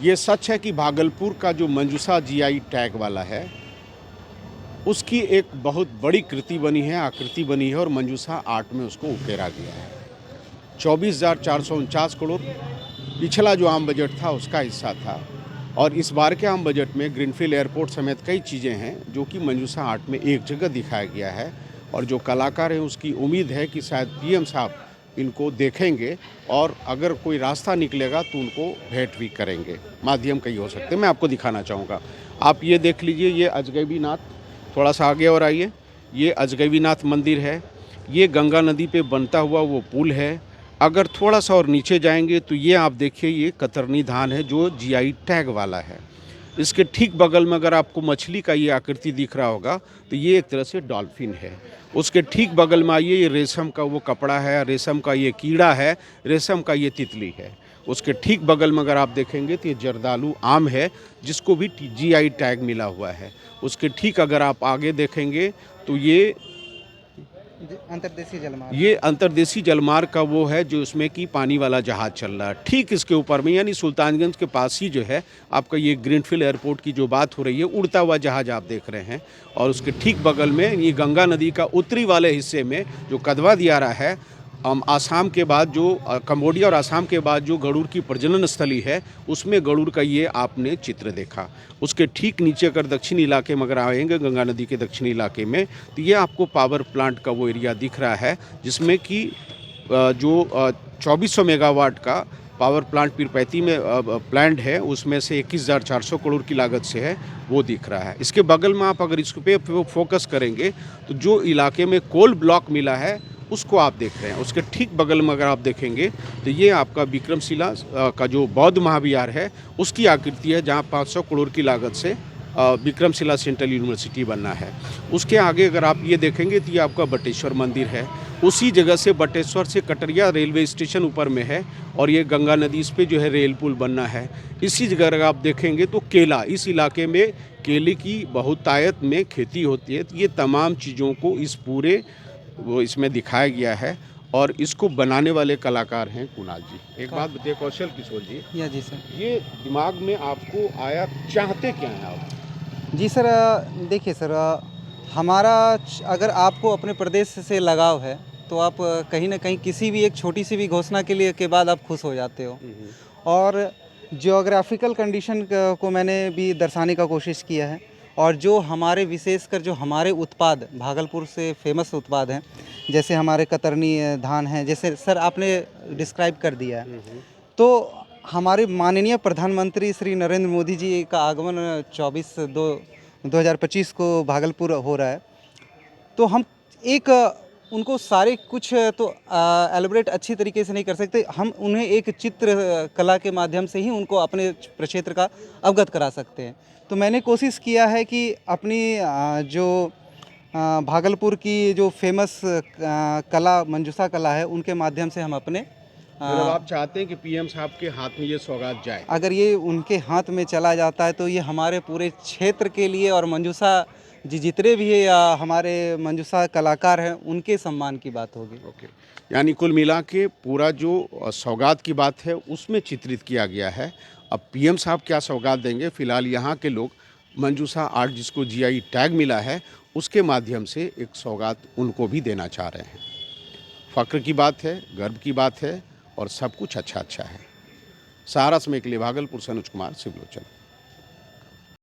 ये सच है कि भागलपुर का जो मंजूषा जीआई टैग वाला है, उसकी एक बहुत बड़ी कृति बनी है, आकृति बनी है और मंजूषा आर्ट में उसको उकेरा गया है। 24,449 करोड़ पिछला जो आम बजट था उसका हिस्सा था और इस बार के आम बजट में ग्रीनफील्ड एयरपोर्ट समेत कई चीज़ें हैं जो कि मंजूषा आर्ट में एक जगह दिखाया गया है और जो कलाकार हैं उसकी उम्मीद है कि शायद पीएम साहब इनको देखेंगे और अगर कोई रास्ता निकलेगा तो उनको भेंट भी करेंगे। माध्यम कई हो सकते हैं, मैं आपको दिखाना चाहूँगा। आप ये देख लीजिए, ये अजगैबीनाथ, थोड़ा सा आगे और आइए, ये अजगैबीनाथ मंदिर है। ये गंगा नदी पे बनता हुआ वो पुल है। अगर थोड़ा सा और नीचे जाएंगे तो ये आप देखिए, ये कतरनी धान है जो जीआई टैग वाला है। इसके ठीक बगल में अगर आपको मछली का ये आकृति दिख रहा होगा तो ये एक तरह से डॉल्फिन है। उसके ठीक बगल में आइए, ये रेशम का वो कपड़ा है, रेशम का ये कीड़ा है, रेशम का ये तितली है। उसके ठीक बगल में अगर आप देखेंगे तो ये जर्दालू आम है जिसको भी जीआई टैग मिला हुआ है। उसके ठीक अगर आप आगे देखेंगे तो ये अंतर्देशीय जलमार्ग। ये अंतर्देशीय जलमार्ग का वो है जो उसमें कि पानी वाला जहाज चल रहा है। ठीक इसके ऊपर में यानी सुल्तानगंज के पास ही जो है आपका ये ग्रीनफील्ड एयरपोर्ट की जो बात हो रही है, उड़ता हुआ जहाज आप देख रहे हैं। और उसके ठीक बगल में ये गंगा नदी का उत्तरी वाले हिस्से में जो कदवा दियारा है, आसाम के बाद जो कंबोडिया और आसाम के बाद जो गरुड़ की प्रजनन स्थली है, उसमें गरुड़ का ये आपने चित्र देखा। उसके ठीक नीचे अगर दक्षिणी इलाके में अगर आएंगे, गंगा नदी के दक्षिणी इलाके में, तो ये आपको पावर प्लांट का वो एरिया दिख रहा है जिसमें कि जो 2400 मेगावाट का पावर प्लांट पीरपैंती में प्लांट है, उसमें से 21,400 करोड़ की लागत से है, वो दिख रहा है। इसके बगल में आप अगर इस पे फोकस करेंगे तो जो इलाके में कोल ब्लॉक मिला है उसको आप देख रहे हैं। उसके ठीक बगल में अगर आप देखेंगे तो ये आपका विक्रमशिला का जो बौद्ध महाविहार है उसकी आकृति है, जहाँ 500 करोड़ की लागत से विक्रमशिला सेंट्रल यूनिवर्सिटी बनना है। उसके आगे अगर आप ये देखेंगे तो ये आपका बटेश्वर मंदिर है। उसी जगह से बटेश्वर से कटरिया रेलवे स्टेशन ऊपर में है और ये गंगा नदी, इस पे जो है रेल पुल बनना है। इसी जगह अगर आप देखेंगे तो केला, इस इलाके में केले की बहुतायत में खेती होती है। तो ये तमाम चीज़ों को इस पूरे वो इसमें दिखाया गया है और इसको बनाने वाले कलाकार हैं कुणाल जी। एक बात बताइए कौशल किशोर जी, या जी सर। ये दिमाग में आपको आया, चाहते क्या हैं आप? जी सर, देखिए सर, अगर आपको अपने प्रदेश से लगाव है तो आप कहीं न कहीं किसी भी एक छोटी सी भी घोषणा के बाद आप खुश हो जाते हो। और ज्योग्राफिकल कंडीशन को मैंने भी दर्शाने का कोशिश किया है। और जो हमारे विशेषकर जो हमारे उत्पाद भागलपुर से फेमस उत्पाद हैं, जैसे हमारे कतरनी धान हैं, जैसे सर आपने डिस्क्राइब कर दिया है। तो हमारे माननीय प्रधानमंत्री श्री नरेंद्र मोदी जी का आगमन 24/2/2025 को भागलपुर हो रहा है। तो हम एक उनको सारे कुछ तो एलिब्रेट अच्छी तरीके से नहीं कर सकते, हम उन्हें एक चित्र कला के माध्यम से ही उनको अपने क्षेत्र का अवगत करा सकते हैं। तो मैंने कोशिश किया है कि अपनी जो भागलपुर की जो फेमस कला मंजूषा कला है उनके माध्यम से हम अपने मतलब आप चाहते हैं कि पीएम साहब के हाथ में ये सौगात जाए? अगर ये उनके हाथ में चला जाता है तो ये हमारे पूरे क्षेत्र के लिए और मंजूषा जी जितने भी है हमारे मंजूषा कलाकार हैं उनके सम्मान की बात होगी। ओके, यानी कुल मिला के पूरा जो सौगात की बात है उसमें चित्रित किया गया है। अब पीएम साहब क्या सौगात देंगे, फिलहाल यहाँ के लोग मंजूषा आर्ट जिसको जीआई टैग मिला है उसके माध्यम से एक सौगात उनको भी देना चाह रहे हैं। फ़ख्र की बात है, गर्व की बात है और सब कुछ अच्छा अच्छा है। सहारा समय के लिए भागलपुर से अनुज कुमार, शिवलोचन।